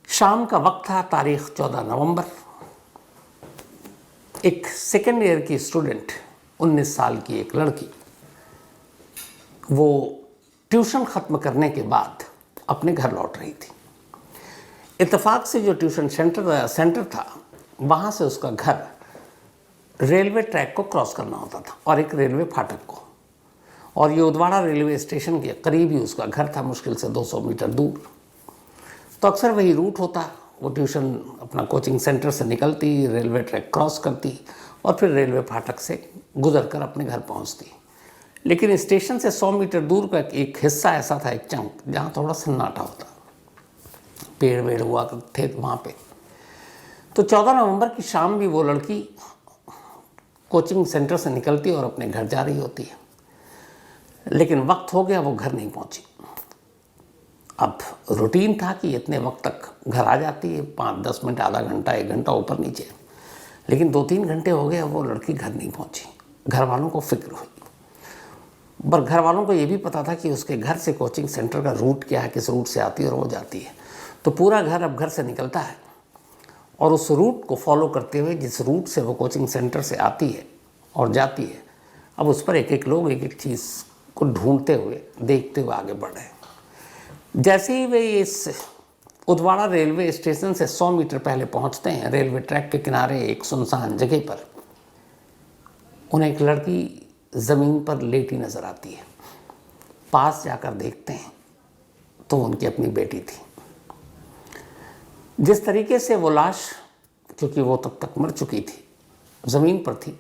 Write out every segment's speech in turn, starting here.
शाम का वक्त था, तारीख 14 नवंबर। एक सेकेंड ईयर की स्टूडेंट, 19 साल की एक लड़की, वो ट्यूशन ख़त्म करने के बाद अपने घर लौट रही थी। इत्तेफाक से जो ट्यूशन सेंटर था, वहाँ से उसका घर रेलवे ट्रैक को क्रॉस करना होता था और एक रेलवे फाटक को, और ये उदवाड़ा रेलवे स्टेशन के करीब ही उसका घर था, मुश्किल से 200 मीटर दूर। तो अक्सर वही रूट होता, वो ट्यूशन अपना कोचिंग सेंटर से निकलती, रेलवे ट्रैक क्रॉस करती और फिर रेलवे फाटक से गुजर कर अपने घर पहुंचती। लेकिन स्टेशन से 100 मीटर दूर का एक हिस्सा ऐसा था, एक चंक, जहाँ थोड़ा सन्नाटा होता, पेड़ वेड़ हुआ थे वहाँ पे। तो 14 नवंबर की शाम भी वो लड़की कोचिंग सेंटर से निकलती और अपने घर जा रही होती है, लेकिन वक्त हो गया, वो घर नहीं पहुंची। अब रूटीन था कि इतने वक्त तक घर आ जाती है, 5-10 मिनट, आधा घंटा, 1 घंटा ऊपर नीचे, लेकिन 2-3 घंटे हो गए, वो लड़की घर नहीं पहुंची। घर वालों को फिक्र हुई, पर घर वालों को ये भी पता था कि उसके घर से कोचिंग सेंटर का रूट क्या है, किस रूट से आती है और वो जाती है। तो पूरा घर अब घर से निकलता है और उस रूट को फॉलो करते हुए, जिस रूट से वो कोचिंग सेंटर से आती है और जाती है, अब उस पर एक एक लोग एक एक चीज़ को ढूंढते हुए, देखते हुए आगे बढ़ रहे हैं। जैसे ही वे इस उदवाड़ा रेलवे स्टेशन से 100 मीटर पहले पहुंचते हैं, रेलवे ट्रैक के किनारे एक सुनसान जगह पर उन्हें एक लड़की ज़मीन पर लेटी नज़र आती है। पास जाकर देखते हैं तो उनकी अपनी बेटी थी। जिस तरीके से वो लाश, क्योंकि वो तब तक मर चुकी थी, ज़मीन पर थी,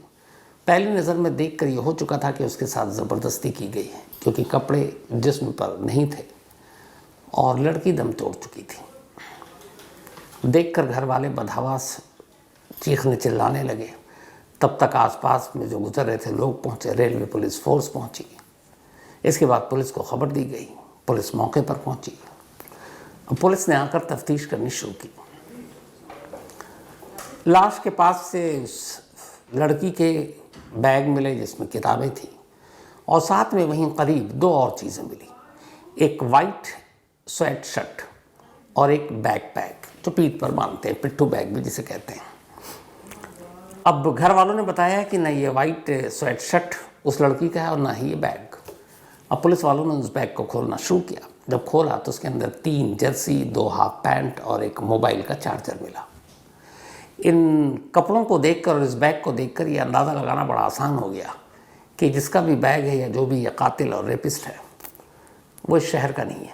पहली नज़र में देखकर ये हो चुका था कि उसके साथ ज़बरदस्ती की गई है, क्योंकि कपड़े जिस्म पर नहीं थे और लड़की दम तोड़ चुकी थी। देखकर घर वाले बदहवास चीखने चिल्लाने लगे। तब तक आसपास में जो गुजर रहे थे लोग पहुंचे, रेलवे पुलिस फोर्स पहुंची। इसके बाद पुलिस को खबर दी गई, पुलिस मौके पर पहुंची। पुलिस ने आकर तफ्तीश करनी शुरू की। लाश के पास से उस लड़की के बैग मिले जिसमें किताबें थी, और साथ में वहीं करीब 2 और चीज़ें मिली, एक वाइट स्वेट शर्ट और एक बैकपैक जो पीठ पर बांधते हैं, पिट्ठू बैग भी जिसे कहते हैं। अब घर वालों ने बताया कि न ये वाइट स्वेट शर्ट उस लड़की का है और ना ही ये बैग। अब पुलिस वालों ने उस बैग को खोलना शुरू किया। जब खोला तो उसके अंदर 3 जर्सी, 2 हाफ पैंट और एक मोबाइल का चार्जर मिला। इन कपड़ों को देखकर और इस बैग को देखकर ये अंदाज़ा लगाना बड़ा आसान हो गया कि जिसका भी बैग है या जो भी ये कातिल और रेपिस्ट है, वो इस शहर का नहीं है,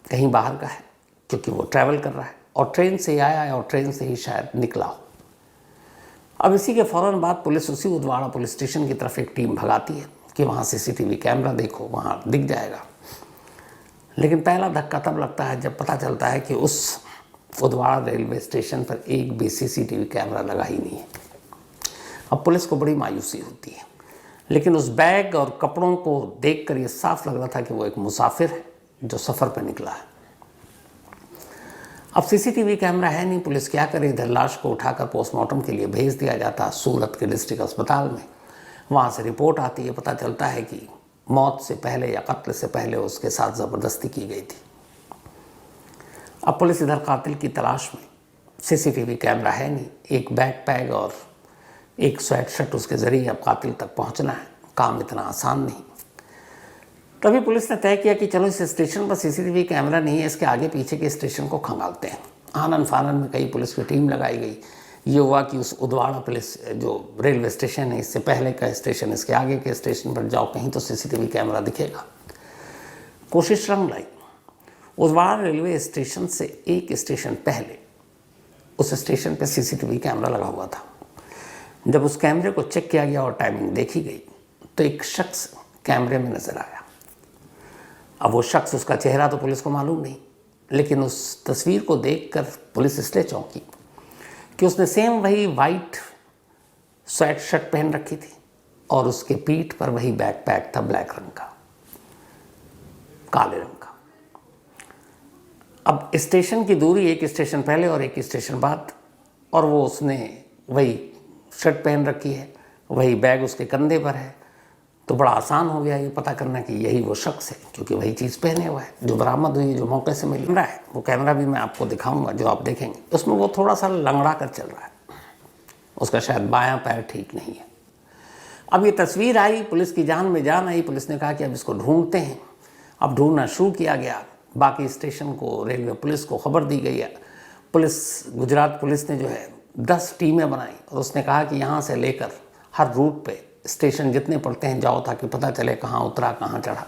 कहीं बाहर का है, क्योंकि वो ट्रैवल कर रहा है और ट्रेन से ही आया है और ट्रेन से ही शायद निकला हो। अब इसी के फ़ौरन बाद पुलिस उसी उदवाड़ा पुलिस स्टेशन की तरफ एक टीम भगाती है कि वहाँ CCTV कैमरा देखो, वहाँ दिख जाएगा। लेकिन पहला धक्का तब लगता है जब पता चलता है कि उस उदवाड़ा रेलवे स्टेशन पर एक भी CCTV कैमरा लगा ही नहीं है। अब पुलिस को बड़ी मायूसी होती है, लेकिन उस बैग और कपड़ों को देखकर ये साफ लग रहा था कि वो एक मुसाफिर है जो सफ़र पर निकला है। अब CCTV कैमरा है नहीं, पुलिस क्या करे, इधर लाश को उठाकर पोस्टमार्टम के लिए भेज दिया जाता सूरत के डिस्ट्रिक्ट अस्पताल में। वहाँ से रिपोर्ट आती है, पता चलता है कि मौत से पहले या कत्ल से पहले उसके साथ ज़बरदस्ती की गई थी। अब पुलिस इधर कातिल की तलाश में, CCTV कैमरा है नहीं, एक बैकपैक और एक स्वेट शर्ट, उसके ज़रिए अब कातिल तक पहुँचना है। काम इतना आसान नहीं। तभी पुलिस ने तय किया कि चलो इस स्टेशन पर CCTV कैमरा नहीं है, इसके आगे पीछे के स्टेशन को खंगालते हैं। आनन फानन में कई पुलिस की टीम लगाई गई। ये हुआ कि उस उदवाड़ा पुलिस जो रेलवे स्टेशन है, इससे पहले का स्टेशन, इसके आगे के स्टेशन पर जाओ, कहीं तो CCTV कैमरा दिखेगा। कोशिश रंग लाई। उदवाड़ा रेलवे स्टेशन से एक स्टेशन पहले उस स्टेशन पर CCTV कैमरा लगा हुआ था। जब उस कैमरे को चेक किया गया और टाइमिंग देखी गई तो एक शख्स कैमरे में नज़र आया। अब वो शख्स, उसका चेहरा तो पुलिस को मालूम नहीं, लेकिन उस तस्वीर को देखकर पुलिस इसलिए चौंकी कि उसने सेम वही वाइट स्वेट शर्ट पहन रखी थी और उसके पीठ पर वही बैकपैक था, ब्लैक रंग का, काले रंग का। अब स्टेशन की दूरी एक स्टेशन पहले और एक स्टेशन बाद, और वो उसने वही शर्ट पहन रखी है, वही बैग उसके कंधे पर है, तो बड़ा आसान हो गया ये पता करना कि यही वो शख्स है, क्योंकि वही चीज़ पहने हुआ है जो बरामद हुई, जो मौके से मिल रहा है। वो कैमरा भी मैं आपको दिखाऊंगा जो आप देखेंगे, उसमें वो थोड़ा सा लंगड़ा कर चल रहा है, उसका शायद बायां पैर ठीक नहीं है। अब ये तस्वीर आई, पुलिस की जान में जान आई। पुलिस ने कहा कि अब इसको ढूंढते हैं। अब ढूंढना शुरू किया गया, बाकी स्टेशन को, रेलवे पुलिस को खबर दी गई है। गुजरात पुलिस ने जो है 10 टीमें बनाई और उसने कहा कि यहाँ से लेकर हर रूट पे स्टेशन जितने पड़ते हैं जाओ, ताकि पता चले कहाँ उतरा कहाँ चढ़ा।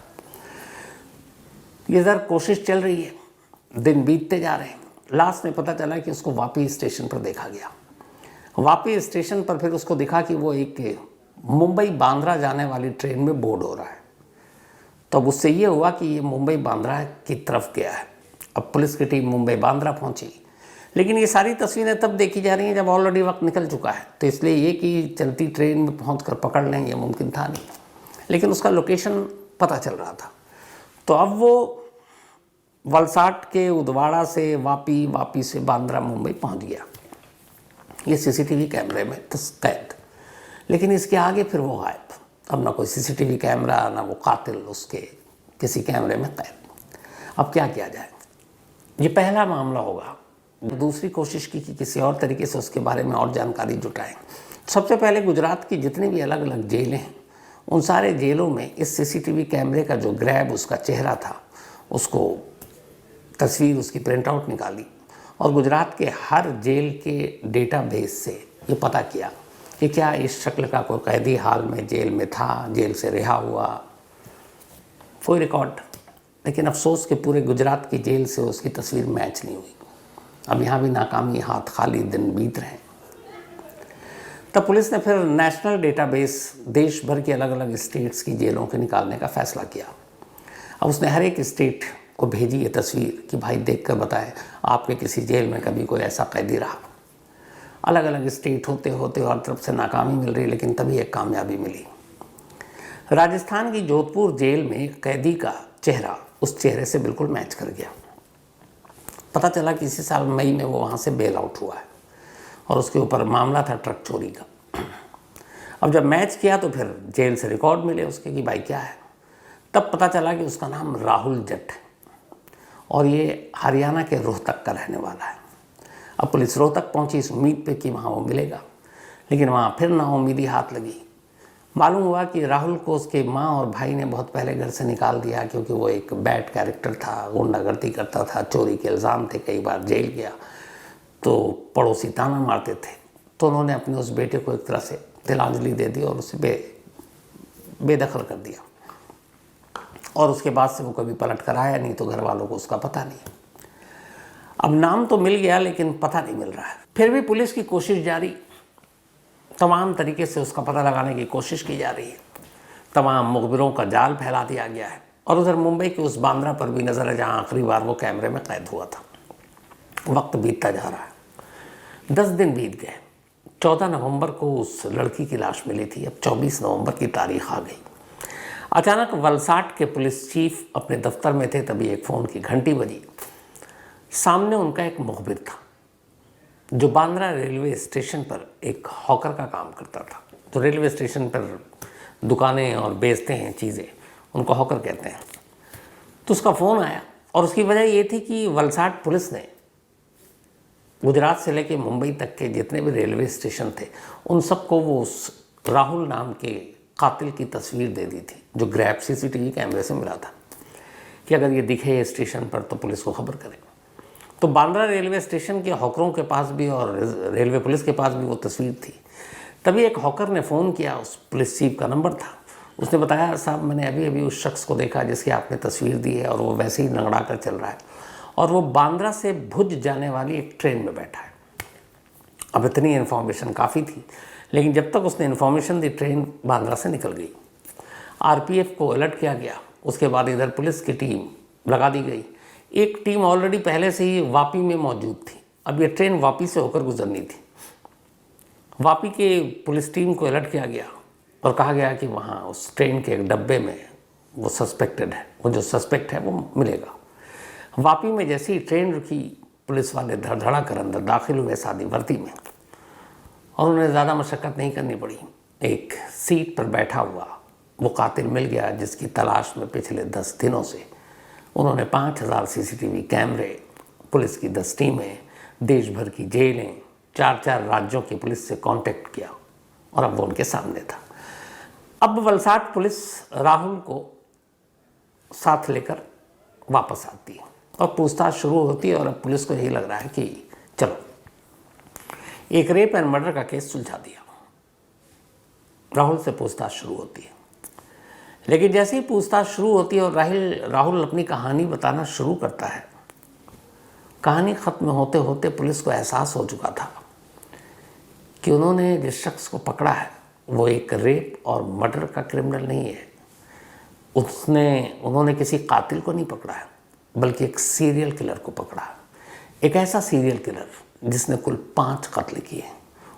ये ज़रा कोशिश चल रही है, दिन बीतते जा रहे हैं। लास्ट में पता चला कि उसको वापी स्टेशन पर देखा गया। वापी स्टेशन पर फिर उसको दिखा कि वो एक मुंबई बांद्रा जाने वाली ट्रेन में बोर्ड हो रहा है। तो अब उससे ये हुआ कि ये मुंबई बांद्रा की तरफ गया है। अब पुलिस की टीम मुंबई बांद्रा पहुंची, लेकिन ये सारी तस्वीरें तब देखी जा रही हैं जब ऑलरेडी वक्त निकल चुका है। तो इसलिए ये कि चलती ट्रेन में पहुंचकर पकड़ लें, ये मुमकिन था नहीं, लेकिन उसका लोकेशन पता चल रहा था। तो अब वो वलसाड के उदवाड़ा से वापी, वापी से बांद्रा, मुंबई पहुंच गया। ये सीसीटीवी कैमरे में कैद, लेकिन इसके आगे फिर वो गायब। अब ना कोई सीसीटीवी कैमरा, ना वो कातिल उसके किसी कैमरे में कैद। अब क्या किया जाए? ये पहला मामला होगा। दूसरी कोशिश की कि किसी और तरीके से उसके बारे में और जानकारी जुटाएं। सबसे पहले गुजरात की जितनी भी अलग अलग जेलें हैं, उन सारे जेलों में इस सीसीटीवी कैमरे का जो ग्रैब उसका चेहरा था, उसको तस्वीर उसकी प्रिंट आउट निकाली और गुजरात के हर जेल के डेटाबेस से ये पता किया कि क्या इस शक्ल का कोई कैदी हाल में जेल में था, जेल से रिहा हुआ, कोई रिकॉर्ड। लेकिन अफसोस के पूरे गुजरात की जेल से उसकी तस्वीर मैच नहीं हुई। अब यहाँ भी नाकामी, हाथ खाली, दिन बीत रहे हैं। तब पुलिस ने फिर नेशनल डेटाबेस, देश भर की अलग अलग स्टेट्स की जेलों के निकालने का फैसला किया। अब उसने हर एक स्टेट को भेजी ये तस्वीर कि भाई देखकर बताएं आपके किसी जेल में कभी कोई ऐसा कैदी रहा। अलग अलग स्टेट होते होते और तरफ से नाकामी मिल रही, लेकिन तभी एक कामयाबी मिली। राजस्थान की जोधपुर जेल में कैदी का चेहरा उस चेहरे से बिल्कुल मैच कर गया। पता चला कि इसी साल मई में वो वहाँ से बेल आउट हुआ है और उसके ऊपर मामला था ट्रक चोरी का। अब जब मैच किया तो फिर जेल से रिकॉर्ड मिले उसके कि भाई क्या है। तब पता चला कि उसका नाम राहुल जट है और ये हरियाणा के रोहतक का रहने वाला है। अब पुलिस रोहतक पहुंची इस उम्मीद पे कि वहाँ वो मिलेगा, लेकिन वहाँ फिर नाउम्मीदी हाथ लगी। मालूम हुआ कि राहुल को उसके माँ और भाई ने बहुत पहले घर से निकाल दिया, क्योंकि वो एक बैड कैरेक्टर था, गुंडागर्दी करता था, चोरी के इल्ज़ाम थे, कई बार जेल गया, तो पड़ोसी ताना मारते थे। तो उन्होंने अपने उस बेटे को एक तरह से तिलांजलि दे दी और उसे बेदखल कर दिया। और उसके बाद से वो कभी पलट कर आया नहीं, तो घर वालों को उसका पता नहीं। अब नाम तो मिल गया, लेकिन पता नहीं मिल रहा है। फिर भी पुलिस की कोशिश जारी, तमाम तरीके से उसका पता लगाने की कोशिश की जा रही है। तमाम मुखबिरों का जाल फैला दिया गया है। और उधर मुंबई के उस बांद्रा पर भी नज़र है जहाँ आखिरी बार वो कैमरे में कैद हुआ था। वक्त बीतता जा रहा है, 10 दिन बीत गए। 14 नवंबर को उस लड़की की लाश मिली थी। अब 24 नवंबर की तारीख आ गई। अचानक वलसाड के पुलिस चीफ अपने दफ्तर में थे, तभी एक फ़ोन की घंटी बजी। सामने उनका एक मुखबिर था जो बांद्रा रेलवे स्टेशन पर एक हॉकर का काम करता था। तो रेलवे स्टेशन पर दुकानें और बेचते हैं चीज़ें, उनको हॉकर कहते हैं। तो उसका फ़ोन आया और उसकी वजह ये थी कि वलसाड पुलिस ने गुजरात से लेकर मुंबई तक के जितने भी रेलवे स्टेशन थे, उन सबको वो उस राहुल नाम के कातिल की तस्वीर दे दी थी, जो ग्रैब सीसीटीवी कैमरे से मिला था, कि अगर ये दिखे स्टेशन पर तो पुलिस को खबर करें। तो बांद्रा रेलवे स्टेशन के हॉकरों के पास भी और रेलवे पुलिस के पास भी वो तस्वीर थी। तभी एक हॉकर ने फ़ोन किया, उस पुलिस चीफ का नंबर था। उसने बताया, साहब मैंने अभी अभी उस शख्स को देखा जिसकी आपने तस्वीर दी है, और वो वैसे ही लंगड़ा कर चल रहा है, और वो बांद्रा से भुज जाने वाली एक ट्रेन में बैठा है। अब इतनी इन्फॉर्मेशन काफ़ी थी, लेकिन जब तक उसने इन्फॉर्मेशन दी, ट्रेन बांद्रा से निकल गई। आरपीएफ को अलर्ट किया गया। उसके बाद इधर पुलिस की टीम लगा दी गई। एक टीम ऑलरेडी पहले से ही वापी में मौजूद थी। अब ये ट्रेन वापी से होकर गुजरनी थी। वापी के पुलिस टीम को अलर्ट किया गया और कहा गया कि वहाँ उस ट्रेन के एक डब्बे में वो सस्पेक्टेड है, वो जो सस्पेक्ट है वो मिलेगा। वापी में जैसे ही ट्रेन रुकी, पुलिस वाले धड़धड़ा कर अंदर दाखिल हुए सादी वर्दी में, और उन्हें ज़्यादा मशक्क़त नहीं करनी पड़ी। एक सीट पर बैठा हुआ वो कातिल मिल गया जिसकी तलाश में पिछले 10 दिनों से उन्होंने 5000 सीसीटीवी कैमरे, पुलिस की 10 टीमें, देश भर की जेलें, 4-4 राज्यों की पुलिस से कांटेक्ट किया और अब वो उनके सामने था। अब वलसाड पुलिस राहुल को साथ लेकर वापस आती है और पूछताछ शुरू होती है और अब पुलिस को यही लग रहा है कि चलो एक रेप एंड मर्डर का केस सुलझा दिया। राहुल से पूछताछ शुरू होती है, लेकिन जैसे ही पूछताछ शुरू होती है और राहुल अपनी कहानी बताना शुरू करता है, कहानी ख़त्म होते होते पुलिस को एहसास हो चुका था कि उन्होंने जिस शख्स को पकड़ा है वो एक रेप और मर्डर का क्रिमिनल नहीं है। उन्होंने किसी कातिल को नहीं पकड़ा है, बल्कि एक सीरियल किलर को पकड़ा है। एक ऐसा सीरियल किलर जिसने कुल 5 कत्ल किए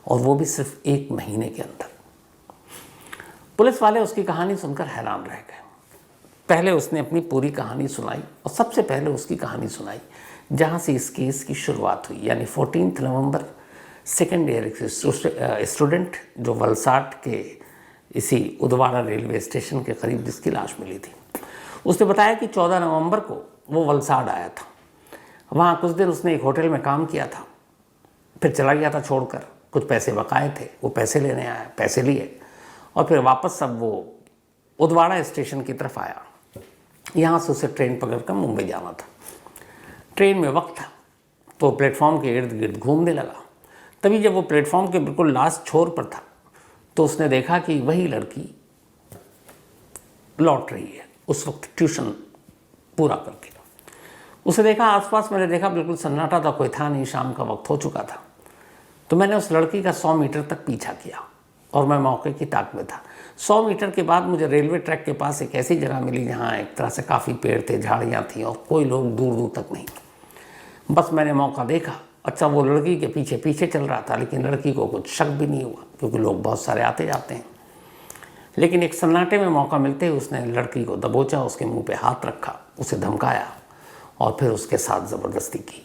और वो भी सिर्फ 1 महीने के अंदर। पुलिस वाले उसकी कहानी सुनकर हैरान रह गए। पहले उसने अपनी पूरी कहानी सुनाई और सबसे पहले उसकी कहानी सुनाई जहाँ से इस केस की शुरुआत हुई, यानी 14 नवंबर सेकेंड ईयर स्टूडेंट जो वलसाड के इसी उदवाड़ा रेलवे स्टेशन के करीब जिसकी लाश मिली थी। उसने बताया कि 14 नवंबर को वो वलसाड आया था। वहाँ कुछ दिन उसने एक होटल में काम किया था, फिर चला गया था छोड़कर। कुछ पैसे बकाए थे, वो पैसे लेने आया, पैसे लिए और फिर वापस सब वो उदवाड़ा स्टेशन की तरफ आया। यहाँ से उसे ट्रेन पकड़कर मुंबई जाना था। ट्रेन में वक्त था तो प्लेटफॉर्म के इर्द गिर्द घूमने लगा। तभी जब वो प्लेटफॉर्म के बिल्कुल लास्ट छोर पर था तो उसने देखा कि वही लड़की लौट रही है, उस वक्त ट्यूशन पूरा करके। उसे देखा, आसपास मैंने देखा बिल्कुल सन्नाटा था, कोई था नहीं, शाम का वक्त हो चुका था। तो मैंने उस लड़की का 100 मीटर तक पीछा किया और मैं मौके की ताक में था। 100 मीटर के बाद मुझे रेलवे ट्रैक के पास एक ऐसी जगह मिली जहाँ एक तरह से काफ़ी पेड़ थे, झाड़ियाँ थीं और कोई लोग दूर दूर तक नहीं। बस मैंने मौका देखा। अच्छा, वो लड़की के पीछे पीछे चल रहा था, लेकिन लड़की को कुछ शक भी नहीं हुआ क्योंकि लोग बहुत सारे आते जाते हैं। लेकिन एक सन्नाटे में मौका मिलते ही उसने लड़की को दबोचा, उसके मुंह पे हाथ रखा, उसे धमकाया और फिर उसके साथ ज़बरदस्ती की।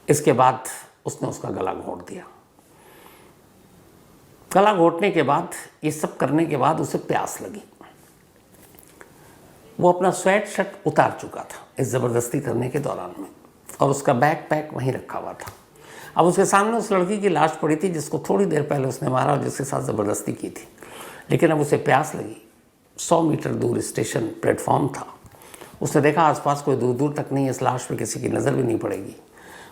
इसके बाद उसने उसका गला घोंट दिया। गला घोंटने के बाद, ये सब करने के बाद उसे प्यास लगी। वो अपना स्वेट शर्ट उतार चुका था इस ज़बरदस्ती करने के दौरान में और उसका बैग पैक वहीं रखा हुआ था। अब उसके सामने उस लड़की की लाश पड़ी थी जिसको थोड़ी देर पहले उसने मारा और जिसके साथ ज़बरदस्ती की थी। लेकिन अब उसे प्यास लगी। 100 मीटर दूर स्टेशन प्लेटफॉर्म था। उसने देखा आसपास कोई दूर दूर तक नहीं, इस लाश पे किसी की नज़र भी नहीं पड़ेगी।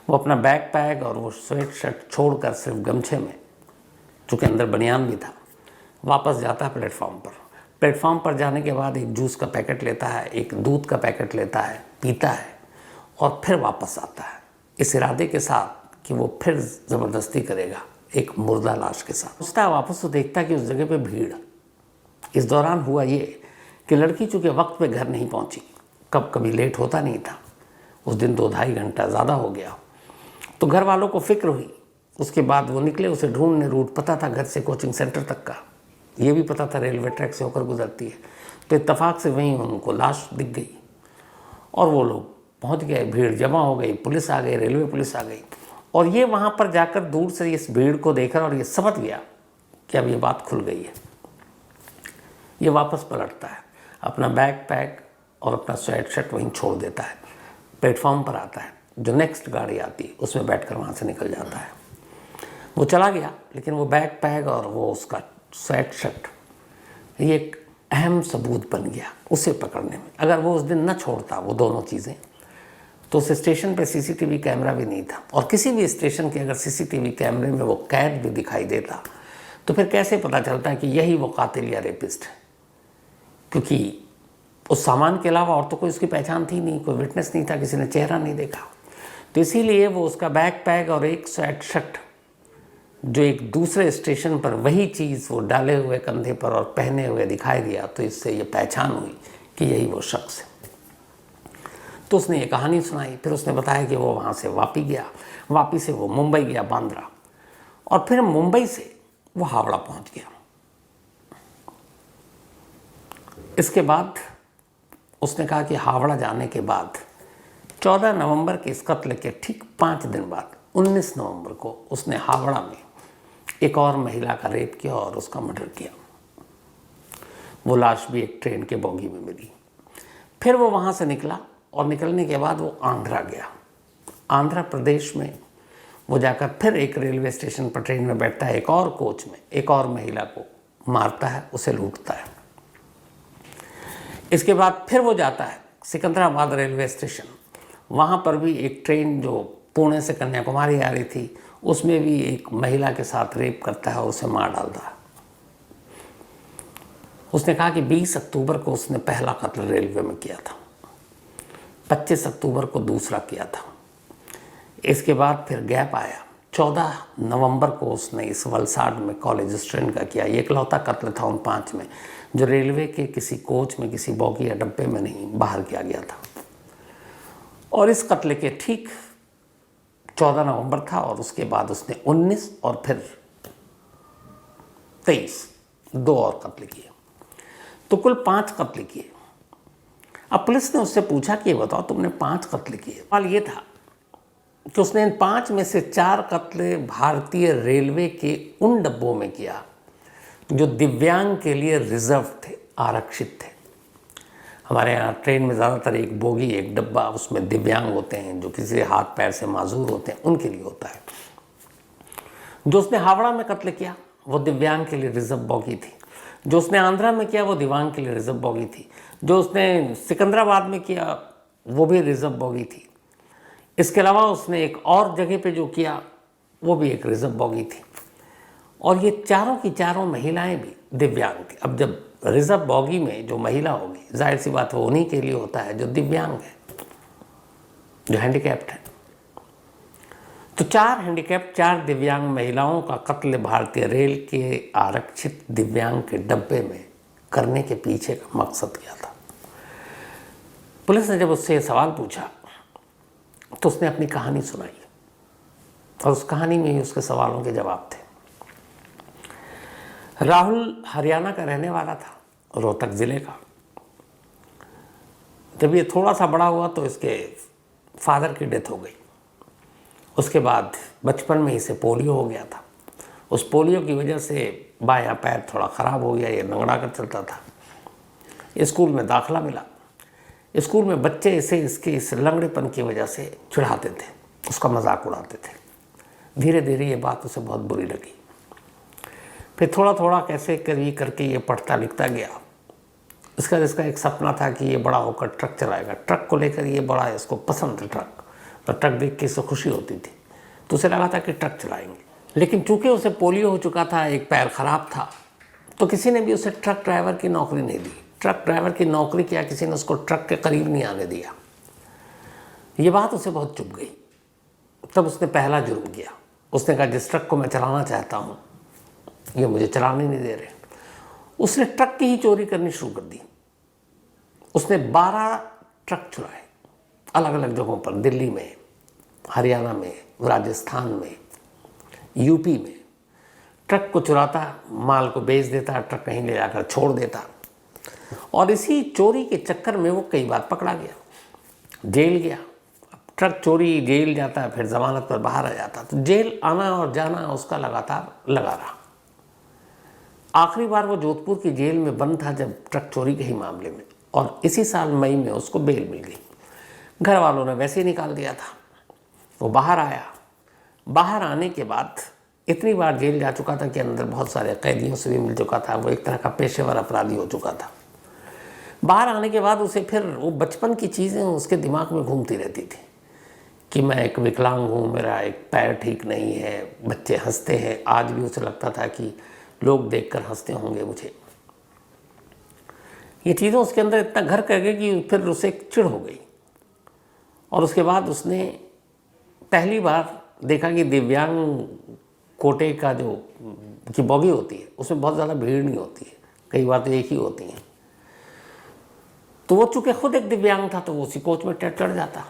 वो अपना बैग पैक और वो स्वेट शर्ट छोड़कर सिर्फ गमछे में, चूँकि अंदर बनियान भी था, वापस जाता है प्लेटफॉर्म पर। प्लेटफॉर्म पर जाने के बाद एक जूस का पैकेट लेता है, एक दूध का पैकेट लेता है, पीता है और फिर वापस आता है इस इरादे के साथ कि वो फिर ज़बरदस्ती करेगा एक मुर्दा लाश के साथ। उसका वापस तो देखता है कि उस जगह पे भीड़। इस दौरान हुआ ये कि लड़की चूँकि वक्त पे घर नहीं पहुँची, कभी लेट होता नहीं था, उस दिन 2-2.5 घंटा ज़्यादा हो गया, तो घर वालों को फिक्र हुई। उसके बाद वो निकले, उसे ढूंढने। रूट पता था घर से कोचिंग सेंटर तक का, ये भी पता था रेलवे ट्रैक से होकर गुजरती है। तो इत्तेफाक से वहीं उनको लाश दिख गई और वो लोग पहुंच गए, भीड़ जमा हो गई, पुलिस आ गई, रेलवे पुलिस आ गई। और ये वहाँ पर जाकर दूर से इस भीड़ को देखा और ये समझ गया कि अब ये बात खुल गई है। ये वापस पलटता है, अपना बैग पैक और अपना स्वेट शर्ट वहीं छोड़ देता है। प्लेटफॉर्म पर आता है, जो नेक्स्ट गाड़ी आती उसमें बैठकर वहाँ से निकल जाता है। वो चला गया, लेकिन वो बैग पैक और वो उसका स्वेट शर्ट ये एक अहम सबूत बन गया उसे पकड़ने में। अगर वो उस दिन न छोड़ता वो दोनों चीज़ें, तो उस स्टेशन पे सीसीटीवी कैमरा भी नहीं था। और किसी भी स्टेशन के अगर सीसीटीवी कैमरे में वो कैद भी दिखाई देता तो फिर कैसे पता चलता है कि यही वो कातिल या रेपिस्ट है, क्योंकि उस सामान के अलावा और तो कोई उसकी पहचान थी नहीं, कोई विटनेस नहीं था, किसी ने चेहरा नहीं देखा। तो इसीलिए वो उसका बैग पैक और एक स्वेट शर्ट, जो एक दूसरे स्टेशन पर वही चीज़ वो डाले हुए कंधे पर और पहने हुए दिखाई दिया, तो इससे ये पहचान हुई कि यही वो शख्स है। तो उसने ये कहानी सुनाई। फिर उसने बताया कि वो वहाँ से वापी से वो मुंबई गया, बांद्रा, और फिर मुंबई से वो हावड़ा पहुँच गया। इसके बाद उसने कहा कि हावड़ा जाने के बाद 14 नवंबर के इस कत्ल के ठीक 5 दिन बाद 19 नवंबर को उसने हावड़ा में एक और महिला का रेप किया और उसका मर्डर किया। वो लाश भी एक ट्रेन के बोगी में मिली। फिर वो वहाँ से निकला और निकलने के बाद वो आंध्रा गया। आंध्र प्रदेश में वो जाकर फिर एक रेलवे स्टेशन पर ट्रेन में बैठता है, एक और कोच में एक और महिला को मारता है, उसे लूटता है। इसके बाद फिर वो जाता है सिकंदराबाद रेलवे स्टेशन, वहाँ पर भी एक ट्रेन जो पुणे से कन्याकुमारी आ रही थी, उसमें भी एक महिला के साथ रेप करता है और उसे मार डालता है। उसने कहा कि 20 अक्टूबर को उसने पहला कत्ल रेलवे में किया था, 25 अक्टूबर को दूसरा किया था। इसके बाद फिर गैप आया, 14 नवंबर को उसने इस वलसाड में कॉलेज स्टूडेंट का किया। ये इकलौता कत्ल था उन 5 में जो रेलवे के किसी कोच में, किसी बोगी या डब्बे में नहीं, बाहर किया गया था। और इस कत्ल के ठीक 14 नवंबर था और उसके बाद उसने 19 और फिर 23 2 और कत्ल किए, तो कुल 5 कत्ल किए। अब पुलिस ने उससे पूछा कि ये बताओ तुमने 5 कत्ल किए। सवाल ये था कि उसने इन 5 में से 4 कत्ल भारतीय रेलवे के उन डब्बों में किया जो दिव्यांग के लिए रिजर्व थे, आरक्षित थे। हमारे यहाँ ट्रेन में ज़्यादातर एक बोगी, एक डब्बा, उसमें दिव्यांग होते हैं, जो किसी हाथ पैर से माजूर होते हैं, उनके लिए होता है। जो उसने हावड़ा में कत्ल किया वो दिव्यांग के लिए रिजर्व बोगी थी। जो उसने आंध्रा में किया वो दिव्यांग के लिए रिजर्व बोगी थी। जो उसने सिकंदराबाद में किया वो भी रिजर्व बोगी थी। इसके अलावा उसने एक और जगह पे जो किया वो भी एक रिजर्व बोगी थी। और ये चारों की चारों महिलाएं भी दिव्यांग थी। अब जब रिजर्व बोगी में जो महिला होगी, जाहिर सी बात वो उन्हीं के लिए होता है जो दिव्यांग है, जो हैंडीकैप्ड है। तो 4 हैंडीकैप्ड, 4 दिव्यांग महिलाओं का कत्ल भारतीय रेल के आरक्षित दिव्यांग के डब्बे में करने के पीछे का मकसद क्या था। पुलिस ने जब उससे सवाल पूछा तो उसने अपनी कहानी सुनाई और उस कहानी में ही उसके सवालों के जवाब थे। राहुल हरियाणा का रहने वाला था, रोहतक ज़िले का। जब ये थोड़ा सा बड़ा हुआ तो इसके फादर की डेथ हो गई। उसके बाद बचपन में इसे पोलियो हो गया था। उस पोलियो की वजह से बायां पैर थोड़ा ख़राब हो गया, ये लंगड़ा कर चलता था। स्कूल में दाखला मिला। स्कूल में बच्चे इसे इसके इस लंगड़ेपन की वजह से चिढ़ाते थे, उसका मजाक उड़ाते थे। धीरे धीरे ये बात उसे बहुत बुरी लगी। फिर थोड़ा थोड़ा कैसे करके ये पढ़ता लिखता गया। इसका एक सपना था कि ये बड़ा होकर ट्रक चलाएगा। ट्रक को लेकर ये बड़ा इसको पसंद था ट्रक, तो ट्रक देख के इसको खुशी होती थी, तो उसे लगा था कि ट्रक चलाएंगे। लेकिन चूंकि उसे पोलियो हो चुका था, एक पैर ख़राब था, तो किसी ने भी उसे ट्रक ड्राइवर की नौकरी नहीं दी। ट्रक ड्राइवर की नौकरी किया, किसी ने उसको ट्रक के करीब नहीं आने दिया। ये बात उसे बहुत चुभ गई। तब उसने पहला जुर्म किया। उसने कहा जिस ट्रक को मैं चलाना चाहता हूँ ये मुझे चलाने नहीं दे रहे। उसने ट्रक की ही चोरी करनी शुरू कर दी। उसने 12 ट्रक चुराए अलग अलग जगहों पर, दिल्ली में, हरियाणा में, राजस्थान में, यूपी में। ट्रक को चुराता, माल को बेच देता, ट्रक कहीं ले जाकर छोड़ देता। और इसी चोरी के चक्कर में वो कई बार पकड़ा गया, जेल गया। ट्रक चोरी, जेल जाता, फिर जमानत पर बाहर आ जाता। तो जेल आना और जाना उसका लगातार लगा रहा। आखिरी बार वो जोधपुर की जेल में बंद था जब ट्रक चोरी के ही मामले में, और इसी साल मई में उसको बेल मिल गई। घर वालों ने वैसे ही निकाल दिया था। वो बाहर आया। बाहर आने के बाद इतनी बार जेल जा चुका था कि अंदर बहुत सारे कैदियों से भी मिल चुका था। वो एक तरह का पेशेवर अपराधी हो चुका था। बाहर आने के बाद उसे फिर वो बचपन की चीज़ें उसके दिमाग में घूमती रहती थी कि मैं एक विकलांग हूँ, मेरा एक पैर ठीक नहीं है, बच्चे हंसते हैं। आज भी उसे लगता था कि लोग देखकर हंसते होंगे मुझे। ये चीज़ें उसके अंदर इतना घर कर गई कि फिर उसे चिढ़ हो गई। और उसके बाद उसने पहली बार देखा कि दिव्यांग कोटे का जो की बॉगी होती है उसमें बहुत ज़्यादा भीड़ नहीं होती है, कई बार तो एक ही होती हैं। तो वो चूँकि खुद एक दिव्यांग था तो वो उसी कोच में चढ़ जाता,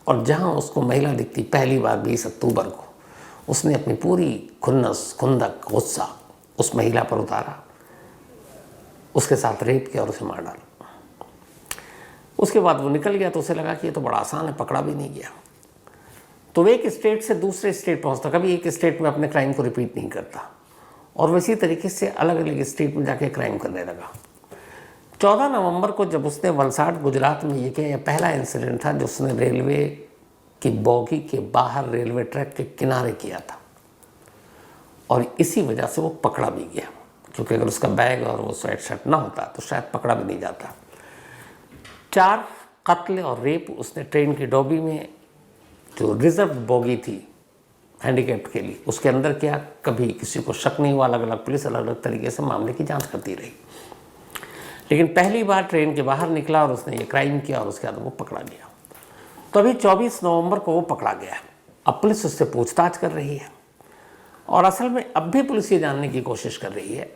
और जहाँ उसको महिला दिखती पहली बार 20 अक्टूबर को, उसने अपनी पूरी खुन्नस, खुंदक, गुस्सा उस महिला पर उतारा, उसके साथ रेप किया और उसे मार डाला। उसके बाद वो निकल गया तो उसे लगा कि ये तो बड़ा आसान है, पकड़ा भी नहीं गया। तो वो एक स्टेट से दूसरे स्टेट पहुंचता, कभी एक स्टेट में अपने क्राइम को रिपीट नहीं करता, और वैसी तरीके से अलग अलग स्टेट में जाके क्राइम करने लगा। 14 नवंबर को जब उसने वलसाड गुजरात में ये किया, यह पहला इंसिडेंट था जो उसने रेलवे की बोगी के बाहर रेलवे ट्रैक के किनारे किया था, और इसी वजह से वो पकड़ा भी गया, क्योंकि अगर उसका बैग और वो स्वेट शर्ट ना होता तो शायद पकड़ा भी नहीं जाता। 4 कत्ल और रेप उसने ट्रेन की डॉबी में, जो रिजर्व बोगी थी हैंडीकैप्ड के लिए, उसके अंदर किया। कभी किसी को शक नहीं हुआ, अलग अलग पुलिस अलग अलग तरीके से मामले की जांच करती रही, लेकिन पहली बार ट्रेन के बाहर निकला और उसने ये क्राइम किया और उसके बाद वो पकड़ा गया। तो अभी 24 नवंबर को वो पकड़ा गया। अब पुलिस उससे पूछताछ कर रही है, और असल में अब भी पुलिस ये जानने की कोशिश कर रही है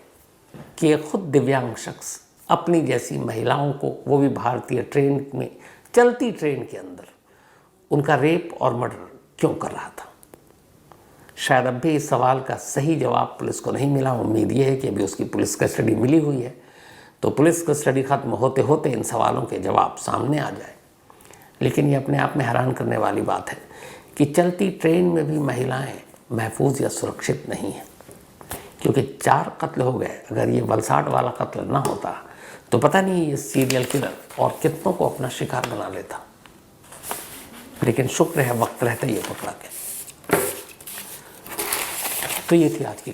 कि ये खुद दिव्यांग शख्स अपनी जैसी महिलाओं को, वो भी भारतीय ट्रेन में, चलती ट्रेन के अंदर, उनका रेप और मर्डर क्यों कर रहा था। शायद अब भी इस सवाल का सही जवाब पुलिस को नहीं मिला। उम्मीद ये है कि अभी उसकी पुलिस कस्टडी मिली हुई है, तो पुलिस कस्टडी खत्म होते होते इन सवालों के जवाब सामने आ जाए। लेकिन ये अपने आप में हैरान करने वाली बात है कि चलती ट्रेन में भी महिलाएं महफूज या सुरक्षित नहीं हैं, क्योंकि 4 कत्ल हो गए। अगर ये वलसाड वाला कत्ल ना होता तो पता नहीं ये सीरियल किलर और कितनों को अपना शिकार बना लेता। लेकिन शुक्र है वक्त रहते ये पकड़ा गया। तो ये थी आज की